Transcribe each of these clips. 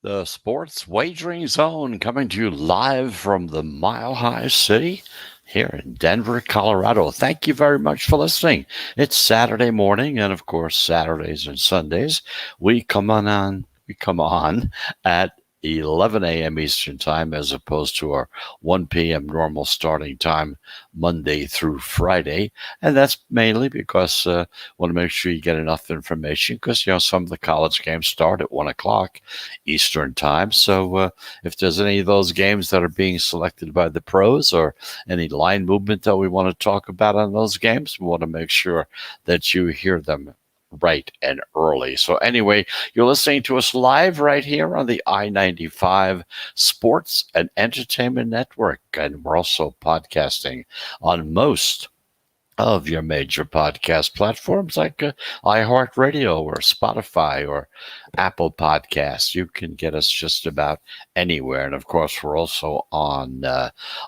The Sports Wagering Zone coming to you live from the Mile High City here in Denver, Colorado. Thank you very much for listening. It's Saturday morning, and of course, Saturdays and Sundays we come on at 11 a.m. Eastern Time as opposed to our 1 p.m. normal starting time Monday through Friday. And that's mainly because I want to make sure you get enough information because, some of the college games start at 1 o'clock Eastern Time. So if there's any of those games that are being selected by the pros or any line movement that we want to talk about on those games, we want to make sure that you hear them right and early. So anyway, you're listening to us live right here on the I-95 Sports and Entertainment Network. And we're also podcasting on most of your major podcast platforms like iHeartRadio or Spotify or Apple Podcasts. You can get us just about anywhere. And of course, we're also on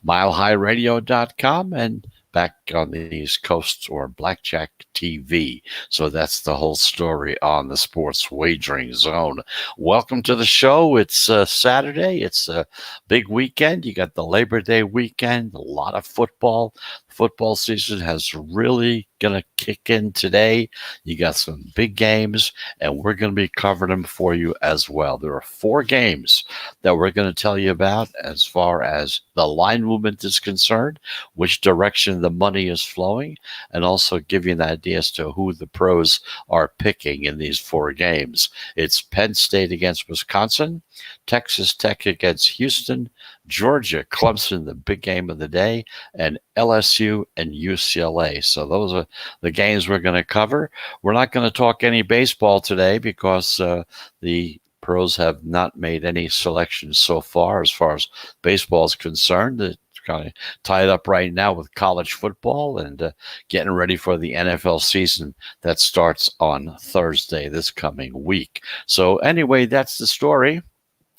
milehighradio.com and back on the East Coast or Blackjack TV. So that's the whole story on the Sports Wagering Zone. Welcome to the show. It's Saturday. It's a big weekend. You got the Labor Day weekend, a lot of football. Football season has really going to kick in today. You got some big games, and we're going to be covering them for you as well. There are 4 games that we're going to tell you about as far as the line movement is concerned, which direction the money is flowing, and also give you an idea as to who the pros are picking in these 4 games. It's Penn State against Wisconsin, Texas Tech against Houston, Georgia, Clemson, the big game of the day, and LSU and UCLA. So those are the games we're going to cover. We're not going to talk any baseball today because the pros have not made any selections so far as baseball is concerned. It's kind of tied up right now with college football and getting ready for the NFL season that starts on Thursday this coming week. So anyway, that's the story.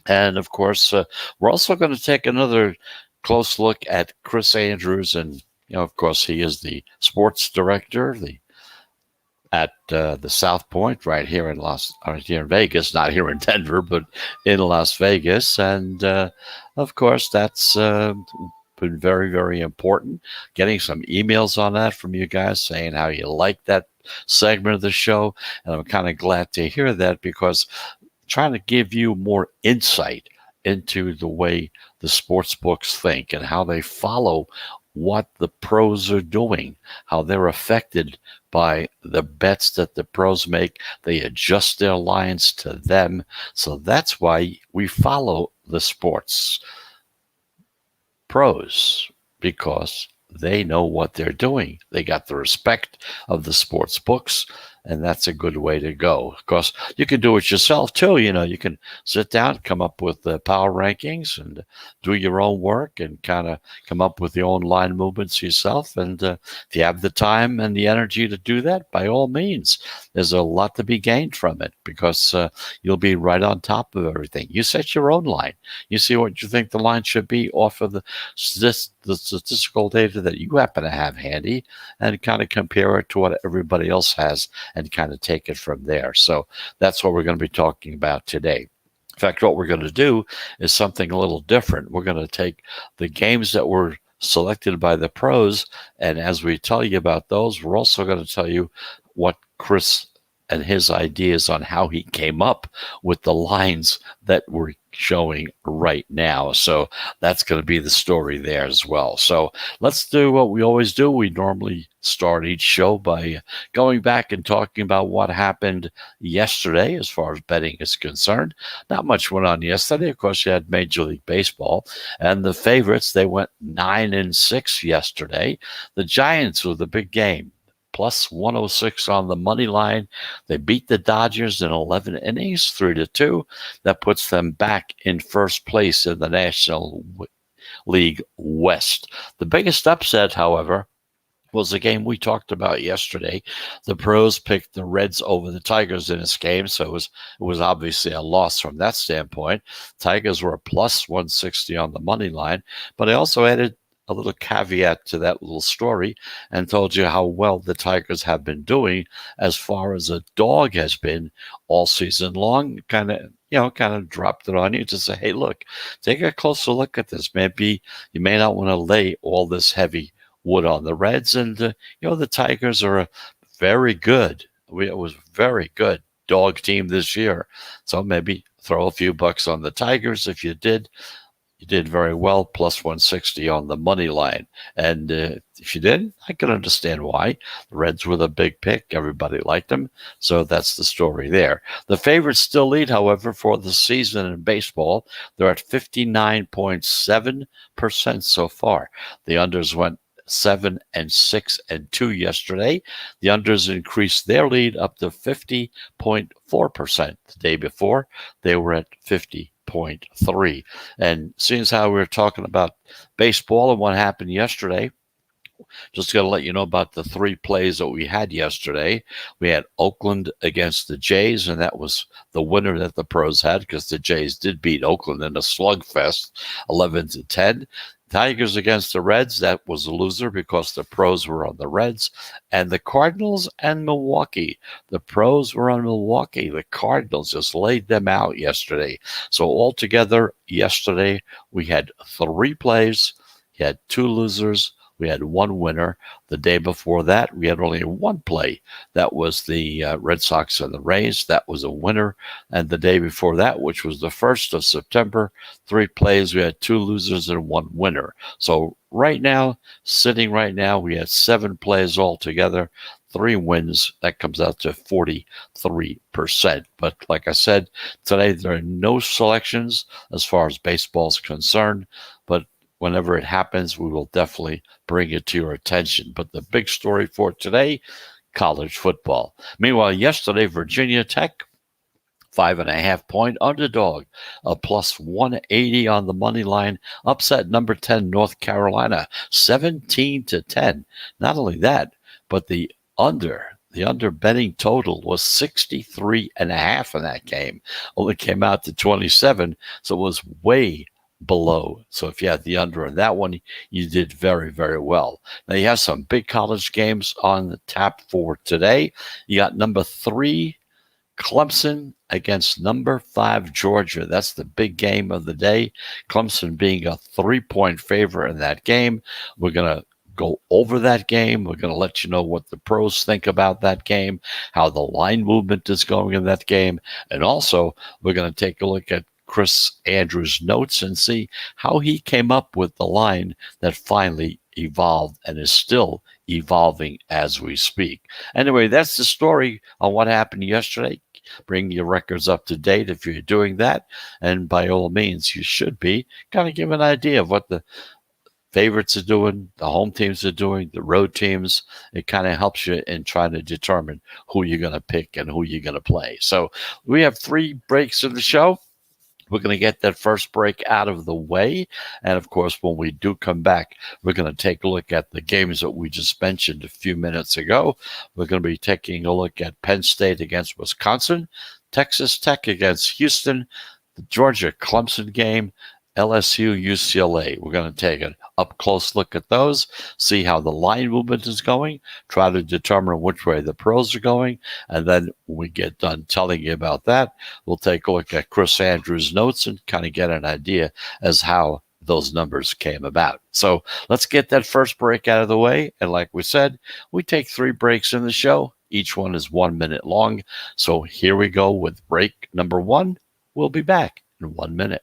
And of course, we're also going to take another close look at Chris Andrews. And, of course, he is the sports director at the South Point right here in Vegas, not here in Denver, but in Las Vegas. And, of course, that's been very, very important. Getting some emails on that from you guys saying how you like that segment of the show. And I'm kind of glad to hear that because trying to give you more insight into the way the sports books think and how they follow what the pros are doing, how they're affected by the bets that the pros make. They adjust their lines to them. So that's why we follow the sports pros, because they know what they're doing. They got the respect of the sports books, and that's a good way to go. Of course, you can do it yourself too. You can sit down, come up with the power rankings, and do your own work, and kind of come up with your own line movements yourself. And if you have the time and the energy to do that, by all means, there's a lot to be gained from it because you'll be right on top of everything. You set your own line. You see what you think the line should be off of the statistical data that you happen to have handy, and kind of compare it to what everybody else has and kind of take it from there. So that's what we're going to be talking about today. In fact, what we're going to do is something a little different. We're going to take the games that were selected by the pros, and as we tell you about those, we're also going to tell you what Chris and his ideas on how he came up with the lines that we're showing right now. So that's going to be the story there as well. So let's do what we always do. We normally start each show by going back and talking about what happened yesterday as far as betting is concerned. Not much went on yesterday. Of course, you had Major League Baseball, and the favorites, they went 9-6 yesterday. The Giants were the big game. Plus 106 on the money line. They beat the Dodgers in 11 innings, 3-2. That puts them back in first place in the National League West. The biggest upset, however, was the game we talked about yesterday. The pros picked the Reds over the Tigers in this game, so it was obviously a loss from that standpoint. Tigers were a plus 160 on the money line, but I also added a little caveat to that little story and told you how well the Tigers have been doing as far as a dog has been all season long. Kind of dropped it on you to say, hey, look, take a closer look at this. Maybe you may not want to lay all this heavy wood on the Reds. And, the Tigers are a very good, it was very good dog team this year. So maybe throw a few bucks on the Tigers. If you did, you did very well, plus 160 on the money line. And if you didn't, I can understand why. The Reds were the big pick. Everybody liked them. So that's the story there. The favorites still lead, however, for the season in baseball. They're at 59.7% so far. The unders went 7 and 6 and 2 yesterday. The unders increased their lead up to 50.4%. The day before, they were at 50.3. And seeing as how we were talking about baseball and what happened yesterday, just got to let you know about the three plays that we had yesterday. We had Oakland against the Jays, and that was the winner that the pros had because the Jays did beat Oakland in a slugfest, 11-10. Tigers against the Reds, that was a loser because the pros were on the Reds. And the Cardinals and Milwaukee. The pros were on Milwaukee. The Cardinals just laid them out yesterday. So altogether, yesterday, we had three plays. We had two losers. We had one winner. The day before that, we had only one play. That was the Red Sox and the Rays. That was a winner. And the day before that, which was the 1st of September, three plays. We had two losers and one winner. So right now, sitting right now, we had seven plays altogether, three wins. That comes out to 43%. But like I said, today there are no selections as far as baseball is concerned. But whenever it happens, we will definitely bring it to your attention. But the big story for today, college football. Meanwhile, yesterday, Virginia Tech, 5.5-point underdog, a plus 180 on the money line, upset number 10 North Carolina, 17-10. Not only that, but the under betting total was 63.5 in that game. Only came out to 27, so it was way below. So if you had the under in that one, you did very, very well. Now you have some big college games on the tap for today. You got number 3 Clemson against number 5 Georgia. That's the big game of the day. Clemson being a 3-point favorite in that game. We're going to go over that game. We're going to let you know what the pros think about that game, how the line movement is going in that game, and also we're going to take a look at Chris Andrews' notes and see how he came up with the line that finally evolved and is still evolving as we speak. Anyway, that's the story on what happened yesterday. Bring your records up to date if you're doing that. And by all means, you should be. Kind of give an idea of what the favorites are doing, the home teams are doing, the road teams. It kind of helps you in trying to determine who you're going to pick and who you're going to play. So we have 3 breaks in the show. We're going to get that first break out of the way. And of course, when we do come back, we're going to take a look at the games that we just mentioned a few minutes ago. We're going to be taking a look at Penn State against Wisconsin, Texas Tech against Houston, the Georgia Clemson game, LSU, UCLA. We're going to take an up-close look at those, see how the line movement is going, try to determine which way the pros are going, and then when we get done telling you about that, we'll take a look at Chris Andrews' notes and kind of get an idea as how those numbers came about. So let's get that first break out of the way. And like we said, we take 3 breaks in the show. Each one is 1 minute long. So here we go with break number 1. We'll be back in 1 minute.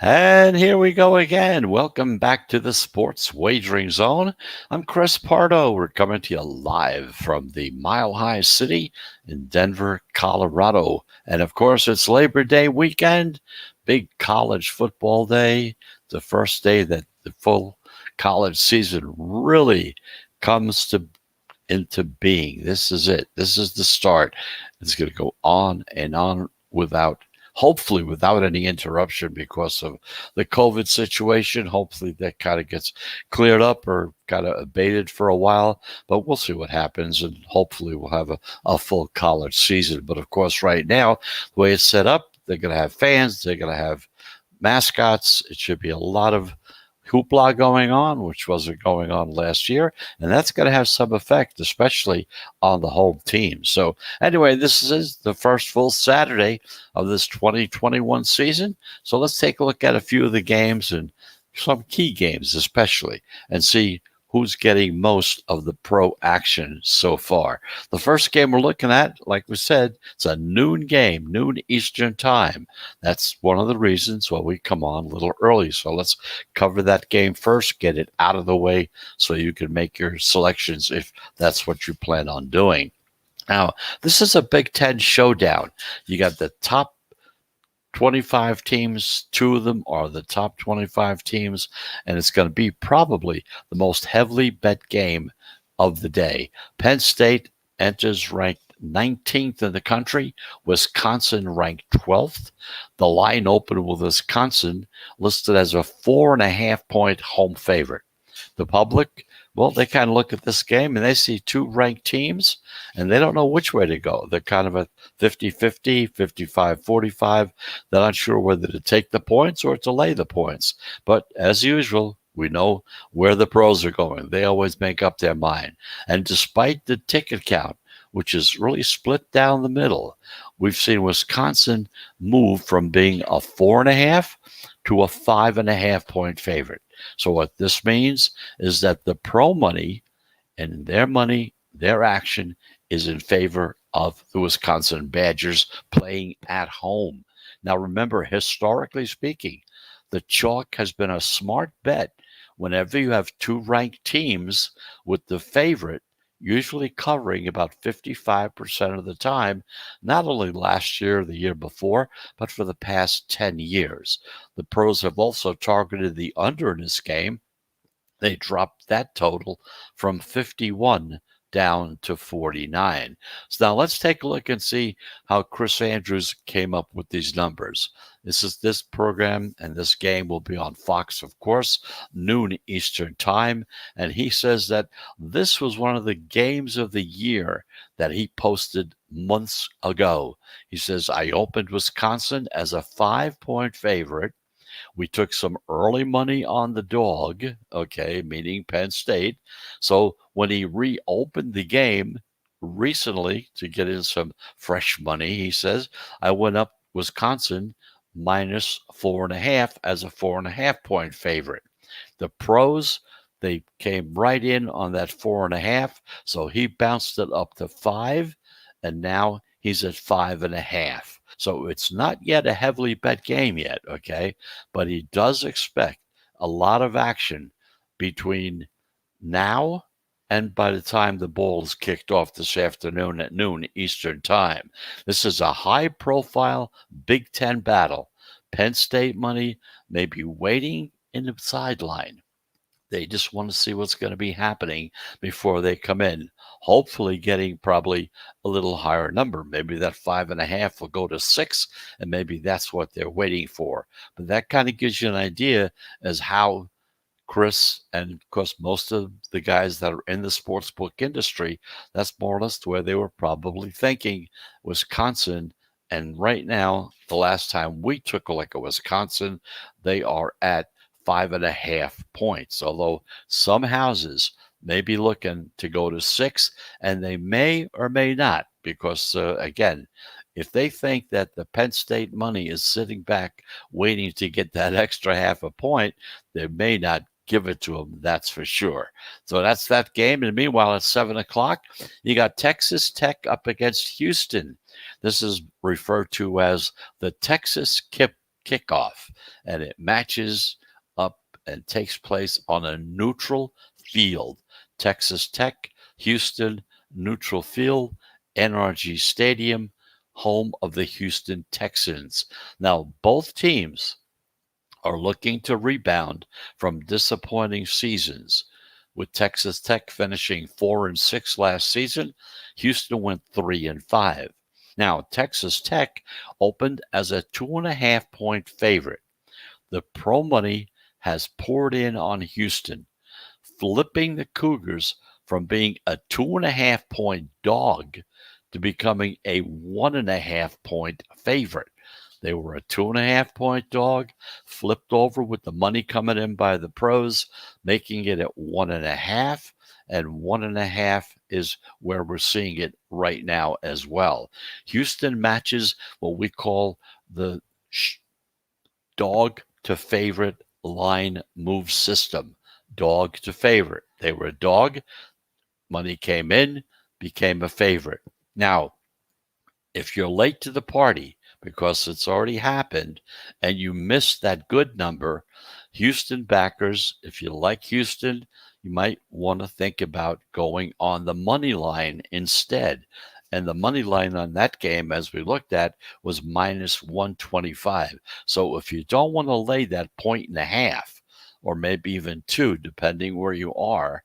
And here we go again. Welcome back to the Sports Wagering Zone. I'm Chris Pardo. We're coming to you live from the Mile High City in Denver, Colorado. And of course, it's Labor Day weekend, big college football day, the first day that the full college season really comes into being. This is it. This is the start. It's going to go on and on hopefully without any interruption because of the COVID situation. Hopefully that kind of gets cleared up or kind of abated for a while, but we'll see what happens. And hopefully we'll have a full college season. But of course, right now, the way it's set up, they're going to have fans, they're going to have mascots. It should be a lot of hoopla going on, which wasn't going on last year, and that's going to have some effect, especially on the home team. So anyway, this is the first full Saturday of this 2021 season. So let's take a look at a few of the games and some key games especially, and see who's getting most of the pro action so far. The first game we're looking at, like we said, it's a noon game, noon Eastern time. That's one of the reasons why we come on a little early. So let's cover that game first, get it out of the way so you can make your selections if that's what you plan on doing. Now, this is a Big Ten showdown. You got the top 25 teams, two of them are the top 25 teams, and it's going to be probably the most heavily bet game of the day. Penn State enters ranked 19th in the country, Wisconsin ranked 12th. The line opened with Wisconsin listed as a 4.5-point home favorite. The public, well, they kind of look at this game and they see two ranked teams and they don't know which way to go. They're kind of a 50-50, 55-45. They're not sure whether to take the points or to lay the points. But as usual, we know where the pros are going. They always make up their mind. And despite the ticket count, which is really split down the middle, we've seen Wisconsin move from being a 4.5 to a 5.5-point favorite. So what this means is that the pro money, their action is in favor of the Wisconsin Badgers playing at home. Now remember, historically speaking, the chalk has been a smart bet whenever you have two ranked teams with the favorite usually covering about 55% of the time, not only last year or the year before, but for the past 10 years. The pros have also targeted the under in this game. They dropped that total from 51 down to 49. So now let's take a look and see how Chris Andrews came up with these numbers. This program and this game will be on Fox, of course, noon Eastern time. And he says that this was one of the games of the year that he posted months ago. He says, I opened Wisconsin as a 5-point favorite. We took some early money on the dog, okay, meaning Penn State. So when he reopened the game recently to get in some fresh money, he says, I went up Wisconsin minus 4.5 as a 4.5-point favorite. The pros, they came right in on that 4.5, so he bounced it up to 5, and now he's at 5.5. So it's not yet a heavily bet game yet, okay? But he does expect a lot of action between now and by the time the ball is kicked off this afternoon at noon Eastern time. This is a high-profile Big Ten battle. Penn State money may be waiting in the sideline. They just want to see what's going to be happening before they come in. Hopefully getting probably a little higher number. Maybe that 5.5 will go to 6, and maybe that's what they're waiting for. But that kind of gives you an idea as how Chris, and of course, most of the guys that are in the sportsbook industry, that's more or less where they were probably thinking Wisconsin. And right now, the last time we took a look at Wisconsin, they are at 5.5 points. Although some houses may be looking to go to 6, and they may or may not, because again, if they think that the Penn State money is sitting back waiting to get that extra 0.5 point, they may not give it to them, that's for sure. So that's that game. And meanwhile, at 7 o'clock, you got Texas Tech up against Houston. This is referred to as the Texas kickoff, and it matches up and takes place on a neutral field. Texas Tech, Houston, neutral field, NRG Stadium, home of the Houston Texans. Now, both teams are looking to rebound from disappointing seasons. With Texas Tech finishing 4-6 last season, Houston went 3-5. Now, Texas Tech opened as a 2.5-point favorite. The pro money has poured in on Houston, flipping the Cougars from being a 2.5-point dog to becoming a 1.5-point favorite. They were a 2.5-point dog, flipped over with the money coming in by the pros, making it at 1.5, and 1.5 is where we're seeing it right now as well. Houston matches what we call the dog to favorite line move system. Dog to favorite. They were a dog, money came in, became a favorite. Now, if you're late to the party because it's already happened and you missed that good number, Houston backers, if you like Houston, you might want to think about going on the money line instead. And the money line on that game, as we looked at, was minus 125. So if you don't want to lay that 1.5 or maybe even 2, depending where you are,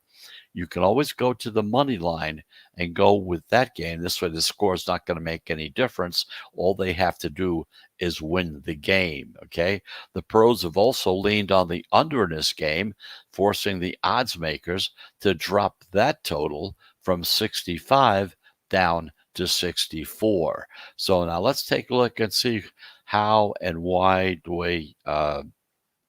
you can always go to the money line and go with that game. This way, the score is not going to make any difference. All they have to do is win the game, okay? The pros have also leaned on the under in this game, forcing the odds makers to drop that total from 65 down to 64. So now let's take a look and see how and why the way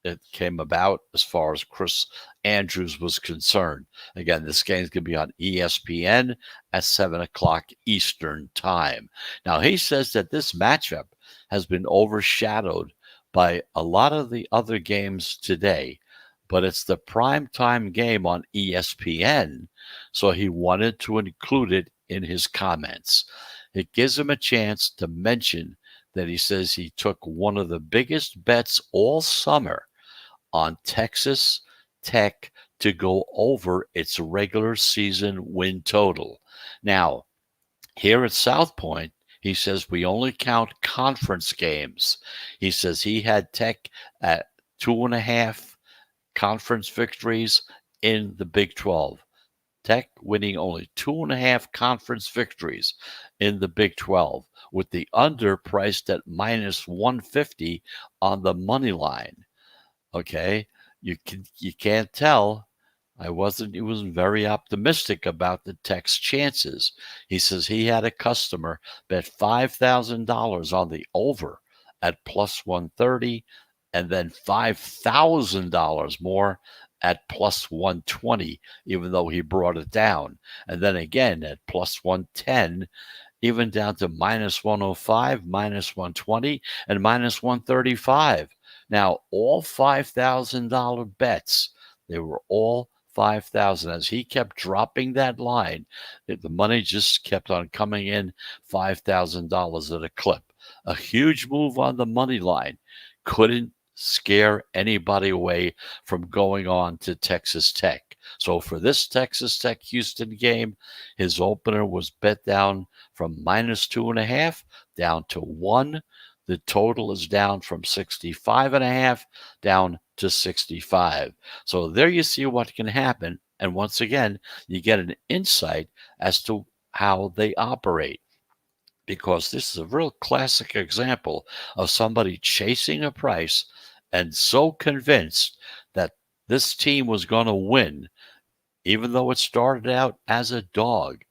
it came about as far as Chris Andrews was concerned. Again, this game is going to be on ESPN at 7 o'clock Eastern Time. Now, he says that this matchup has been overshadowed by a lot of the other games today, but it's the primetime game on ESPN, so he wanted to include it in his comments. It gives him a chance to mention that he says he took one of the biggest bets all summer on Texas Tech to go over its regular season win total. Now, here at South Point, he says we only count conference games. He says he had Tech at 2.5 conference victories in the Big 12. Tech winning only 2.5 conference victories in the Big 12, with the under priced at minus 150 on the money line. Okay, you can't tell. He wasn't very optimistic about the Tech's chances. He says he had a customer bet $5,000 on the over at plus 130, and then $5,000 more at plus 120, even though he brought it down. And then again at plus 110, even down to minus 105, minus 120, and minus 135. Now, all $5,000 bets, they were all 5,000. As he kept dropping that line, the money just kept on coming in $5,000 at a clip. A huge move on the money line couldn't scare anybody away from going on to Texas Tech. So for this Texas Tech Houston game, his opener was bet down from minus 2.5 down to 1. The total is down from 65.5 down to 65. So there you see what can happen. And once again, you get an insight as to how they operate. Because this is a real classic example of somebody chasing a price and so convinced that this team was going to win, even though it started out as a dog,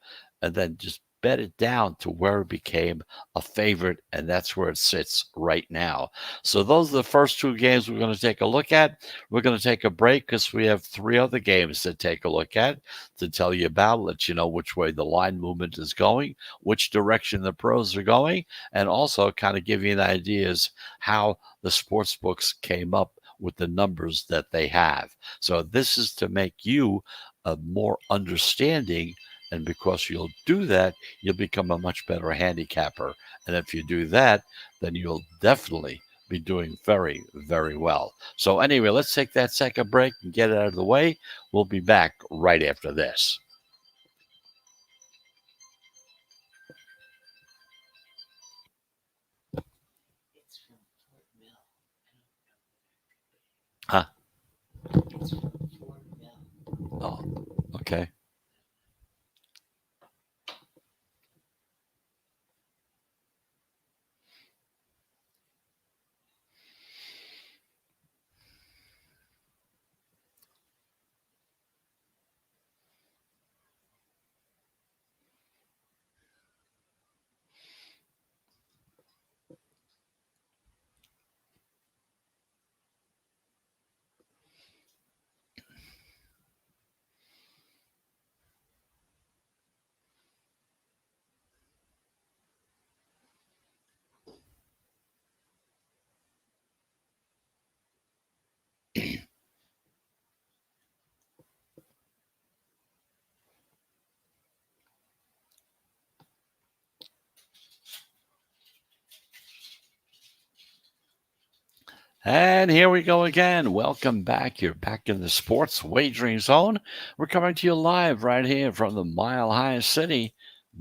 and then just bet it down to where it became a favorite, and that's where it sits right now. So those are the first two games we're going to take a look at. We're going to take a break because we have 3 other games to take a look at, to tell you about, let you know which way the line movement is going, which direction the pros are going, and also kind of give you an idea as how the sports books came up with the numbers that they have. So this is to make you a more understanding, and because you'll do that, you'll become a much better handicapper. And if you do that, then you'll definitely be doing very, very well. So, anyway, let's take that second break and get it out of the way. We'll be back right after this. Huh? Oh, okay. And here we go again. Welcome back. You're back in the sports wagering zone. We're coming to you live right here from the Mile High City,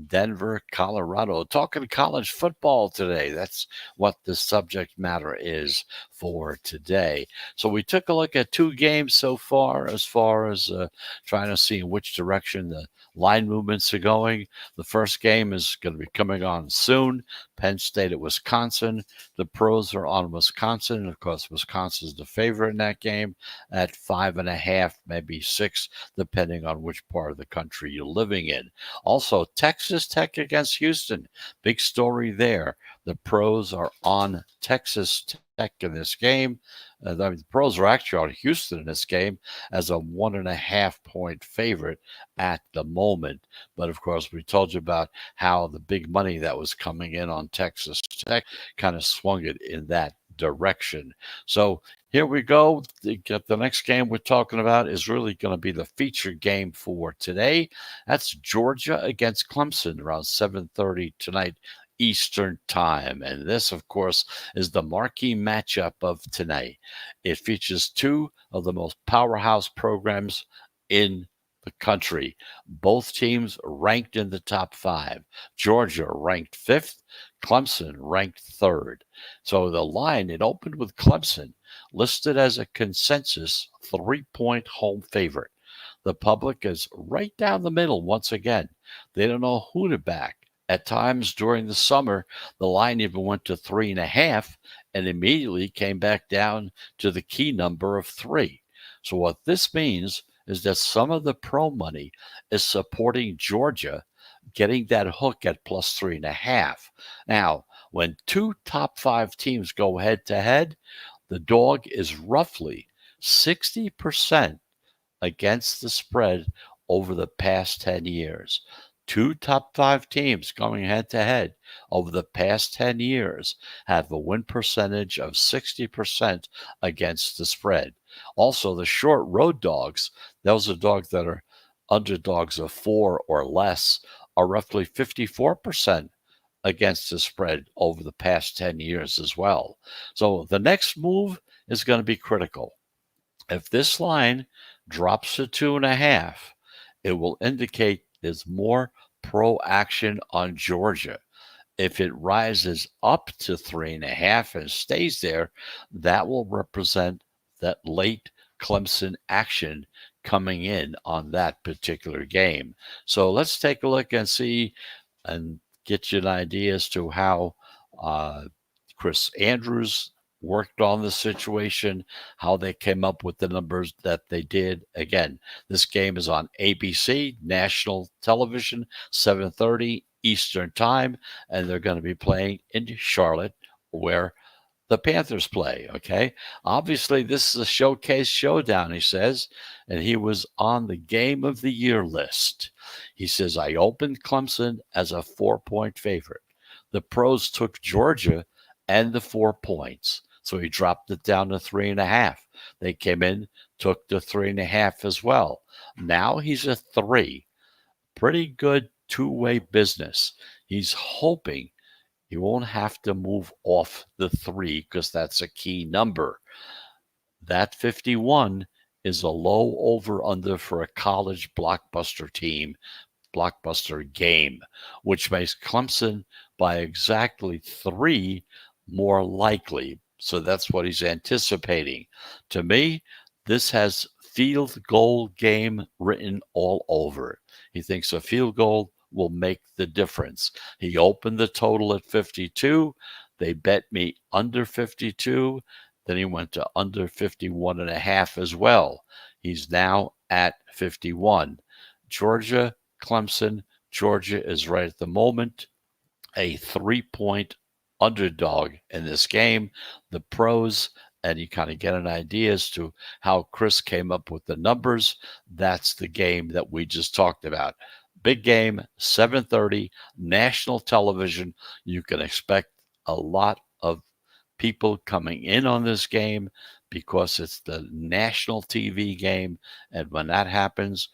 Denver, Colorado. Talking college football today. That's what the subject matter is for today. So we took a look at two games so far as trying to see in which direction the line movements are going. The first game is going to be coming on soon. Penn State at Wisconsin. The pros are on Wisconsin. Of course, Wisconsin's the favorite in that game at 5.5, maybe 6, depending on which part of the country you're living in. Also, Texas Tech against Houston. Big story there. The pros are on Texas Tech in this game. The pros are actually on Houston in this game as a 1.5-point favorite at the moment. But of course, we told you about how the big money that was coming in on Texas Tech kind of swung it in that direction. So here we go. The next game we're talking about is really going to be the featured game for today. That's Georgia against Clemson around 7:30 tonight Eastern Time. And this, of course, is the marquee matchup of tonight. It features two of the most powerhouse programs in the country. Both teams ranked in the top 5. Georgia ranked 5th, Clemson ranked 3rd. So the line, it opened with Clemson listed as a consensus 3-point home favorite. The public is right down the middle once again. They don't know who to back. At times during the summer, the line even went to 3.5 and immediately came back down to the key number of 3. So what this means is that some of the pro money is supporting Georgia getting that hook at plus 3.5. Now, when two top 5 teams go head to head, the dog is roughly 60% against the spread over the past 10 years. Two top 5 teams going head to head over the past 10 years have a win percentage of 60% against the spread. Also, the short road dogs, those are dogs that are underdogs of 4 or less, are roughly 54% against the spread over the past 10 years as well. So the next move is going to be critical. If this line drops to 2.5, it will indicate there's more pro action on Georgia. If it rises up to 3.5 and stays there, that will represent that late Clemson action coming in on that particular game. So let's take a look and see and get you an idea as to how uh, Chris Andrews worked on the situation, how they came up with the numbers that they did. Again, this game is on ABC, national television, 7:30 Eastern Time, and they're going to be playing in Charlotte, where the Panthers play, okay? Obviously, this is a showcase showdown, he says, and he was on the game of the year list. He says, I opened Clemson as a 4-point favorite. The pros took Georgia and the 4 points, so he dropped it down to 3.5. They came in, took the 3.5 as well. Now he's a 3. Pretty good two-way business. He's hoping He won't have to move off the 3 because that's a key number. That 51 is a low over-under for a college blockbuster team, blockbuster game, which makes Clemson by exactly 3 more likely. So that's what he's anticipating. To me, this has field goal game written all over it. He thinks a field goal will make the difference. He opened the total at 52. They bet me under 52. Then he went to under 51 and a half as well. He's now at 51. Georgia, Clemson, Georgia is right at the moment a 3-point underdog in this game. The pros, and you kind of get an idea as to how Chris came up with the numbers. That's the game that we just talked about. Big game, 7:30, national television. You can expect a lot of people coming in on this game because it's the national TV game. And when that happens,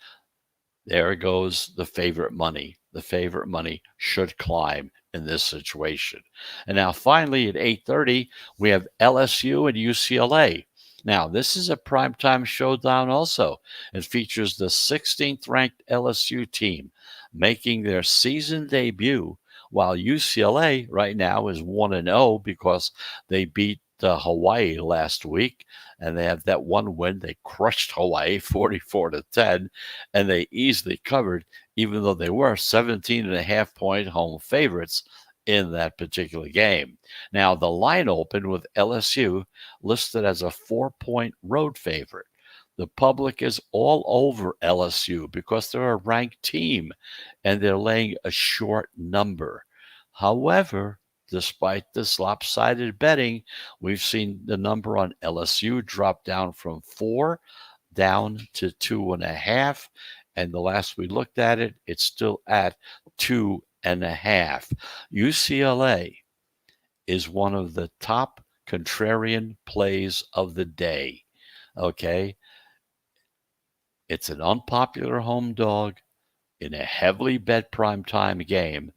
there goes the favorite money. The favorite money should climb in this situation. And now finally at 8:30, we have LSU and UCLA. Now, this is a primetime showdown also. It features the 16th ranked LSU team making their season debut, while UCLA right now is 1-0 because they beat Hawaii last week, and they have that one win. They crushed Hawaii 44-10, and they easily covered, even though they were 17.5-point home favorites in that particular game. Now, the line opened with LSU listed as a 4-point road favorite. The public is all over LSU because they're a ranked team and they're laying a short number. However, despite this lopsided betting, we've seen the number on LSU drop down from 4 down to 2.5. And the last we looked at it, it's still at 2.5. UCLA is one of the top contrarian plays of the day. Okay. It's an unpopular home dog in a heavily bet primetime game,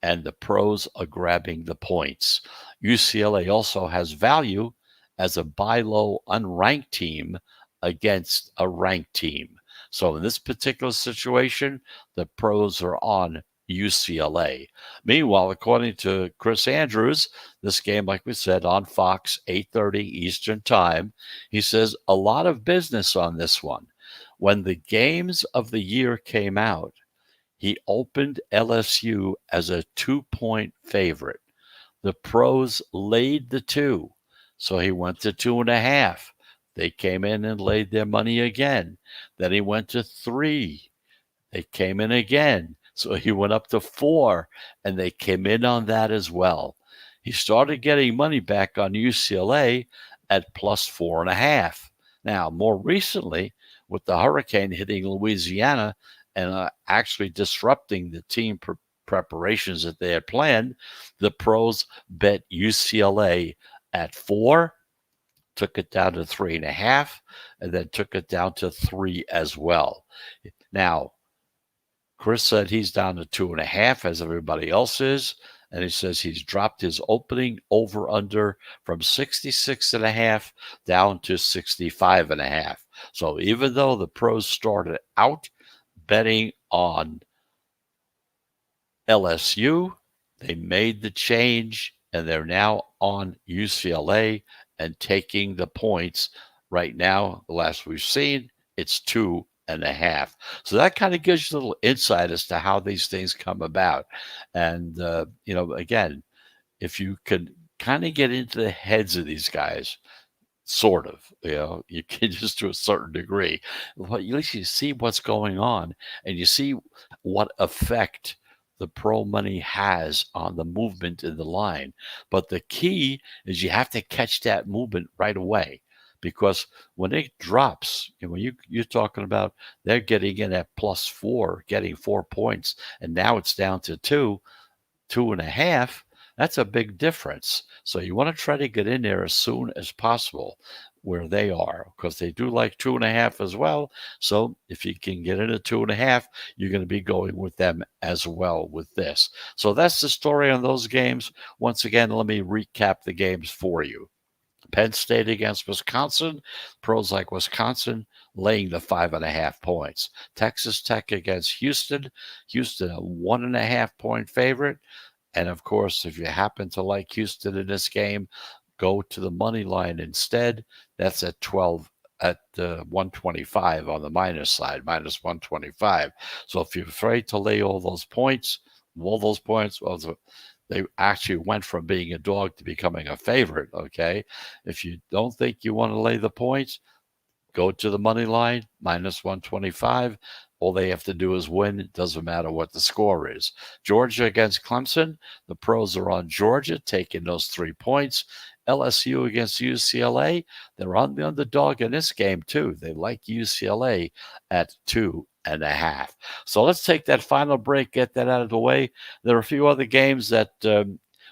and the pros are grabbing the points. UCLA also has value as a buy low unranked team against a ranked team. So in this particular situation, the pros are on UCLA. Meanwhile, according to Chris Andrews, this game, like we said, on Fox, 8:30 Eastern Time, he says a lot of business on this one. When the games of the year came out, he opened LSU as a 2-point favorite. The pros laid the 2, so he went to 2.5. They came in and laid their money again. Then he went to 3. They came in again. So he went up to 4, and they came in on that as well. He started getting money back on UCLA at plus 4.5. Now, more recently, with the hurricane hitting Louisiana and actually disrupting the team preparations that they had planned, the pros bet UCLA at 4, took it down to 3.5, and then took it down to 3 as well. Now, Chris said he's down to 2.5, as everybody else is, and he says he's dropped his opening over-under from 66.5 down to 65.5. So even though the pros started out betting on LSU, they made the change, and they're now on UCLA and taking the points. Right now, the last we've seen, it's 2.5. So that kind of gives you a little insight as to how these things come about. And, again, if you could kind of get into the heads of these guys, sort of, you can just to a certain degree, but at least you see what's going on and you see what effect the pro money has on the movement in the line. But the key is you have to catch that movement right away, because when it drops, when you're talking about they're getting in at plus 4, getting 4 points, and now it's down to 2.5. That's a big difference. So you want to try to get in there as soon as possible. where they are because they do like 2.5 as well. So if you can get in at 2.5, you're going to be going with them as well with this. So that's the story on those games. Once again, let me recap the games for you. Penn State against Wisconsin. Pros like Wisconsin laying the 5.5 points. Texas Tech against Houston. Houston, a 1.5 point favorite. And of course, if you happen to like Houston in this game, go to the money line instead. That's at 12 at 125 on the minus side, minus 125. So if you're afraid to lay all those points, well, they actually went from being a dog to becoming a favorite. Okay. If you don't think you want to lay the points, go to the money line, minus 125. All they have to do is win. It doesn't matter what the score is. Georgia against Clemson. The pros are on Georgia, taking those 3 points. LSU against UCLA. They're on the underdog in this game, too. They like UCLA at 2.5. So let's take that final break, get that out of the way. There are a few other games that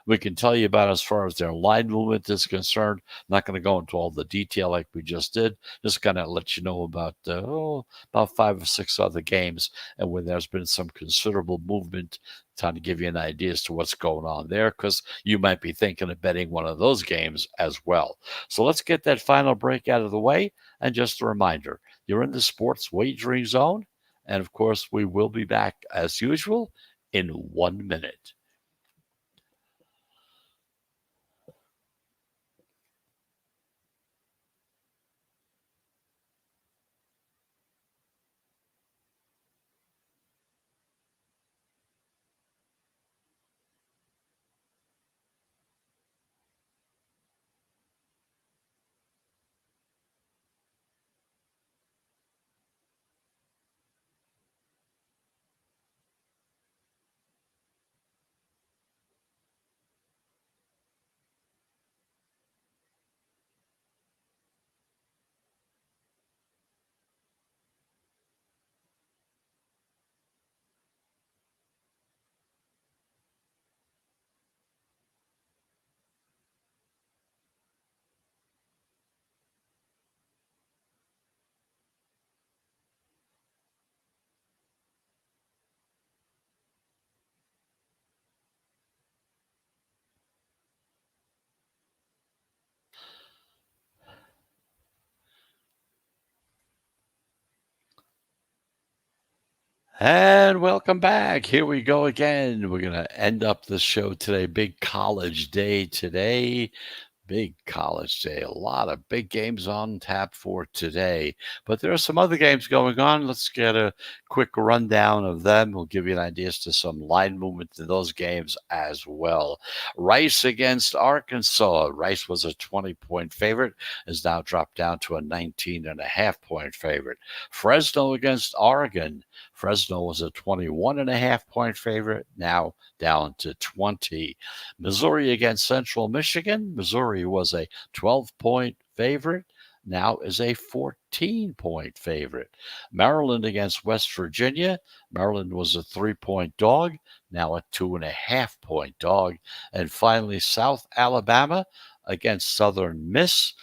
we can tell you about as far as their line movement is concerned. I'm not going to go into all the detail like we just did. Just kind of let you know about 5 or 6 other games and when there's been some considerable movement, trying to give you an idea as to what's going on there, because you might be thinking of betting one of those games as well. So let's get that final break out of the way. And just a reminder, you're in the sports wagering zone. And of course, we will be back as usual in 1 minute. And welcome back. Here we go again. We're going to end up the show today. Big college day today. Big college day. A lot of big games on tap for today. But there are some other games going on. Let's get a quick rundown of them. We'll give you an idea as to some line movement in those games as well. Rice against Arkansas. Rice was a 20-point favorite, has now dropped down to a 19.5-point favorite. Fresno against Oregon. Fresno was a 21.5-point favorite, now down to 20. Missouri against Central Michigan. Missouri was a 12-point favorite, now is a 14-point favorite. Maryland against West Virginia. Maryland was a 3-point dog, now a 2.5-point dog. And finally, South Alabama against Southern Miss.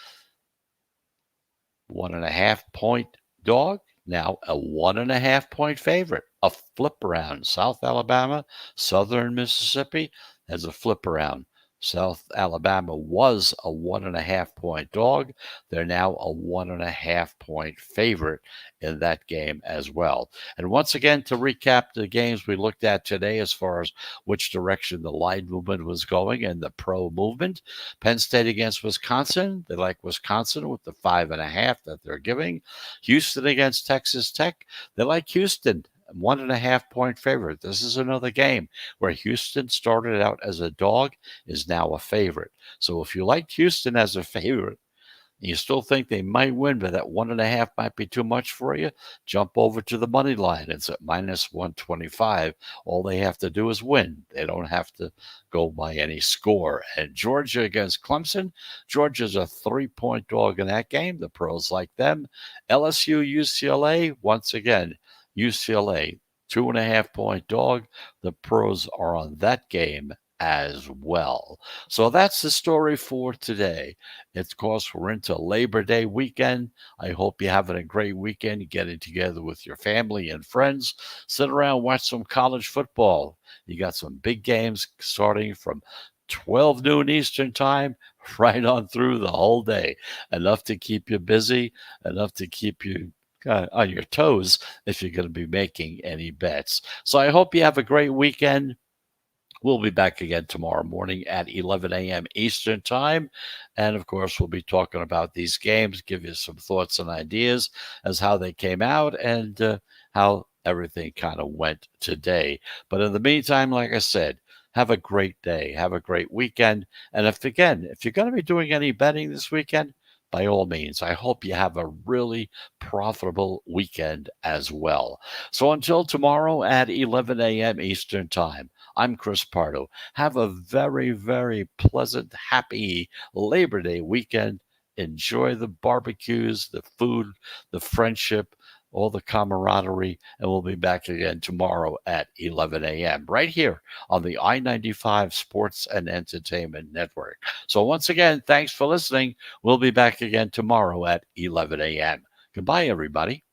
1.5-point dog, now a 1.5-point favorite. A flip around. South Alabama, Southern Mississippi has a flip around. South Alabama was a 1.5-point dog. They're now a 1.5-point favorite in that game as well. And once again, to recap the games we looked at today as far as which direction the line movement was going and the pro movement. Penn State against Wisconsin. They like Wisconsin with the 5.5 that they're giving. Houston against Texas Tech. They like Houston. 1.5-point favorite. This is another game where Houston started out as a dog, is now a favorite. So if you liked Houston as a favorite, you still think they might win, but that 1.5 might be too much for you, jump over to the money line. It's at minus 125. All they have to do is win. They don't have to go by any score. And Georgia against Clemson. Georgia's a 3-point dog in that game. The pros like them. LSU, UCLA, once again, UCLA, 2.5-point dog. The pros are on that game as well. So that's the story for today. Of course, we're into Labor Day weekend. I hope you're having a great weekend, getting together with your family and friends, sit around, watch some college football. You got some big games starting from 12 noon Eastern time right on through the whole day. Enough to keep you busy, enough to keep you on your toes if you're going to be making any bets. So I hope you have a great weekend. We'll be back again tomorrow morning at 11 a.m. Eastern Time. And of course, we'll be talking about these games, give you some thoughts and ideas as how they came out and how everything kind of went today. But in the meantime, like I said, have a great day, have a great weekend. And if you're going to be doing any betting this weekend, by all means, I hope you have a really profitable weekend as well. So until tomorrow at 11 a.m. Eastern Time, I'm Chris Pardo. Have a very, very pleasant, happy Labor Day weekend. Enjoy the barbecues, the food, the friendship, all the camaraderie, and we'll be back again tomorrow at 11 a.m. right here on the I-95 Sports and Entertainment Network. So once again, thanks for listening. We'll be back again tomorrow at 11 a.m. Goodbye, everybody.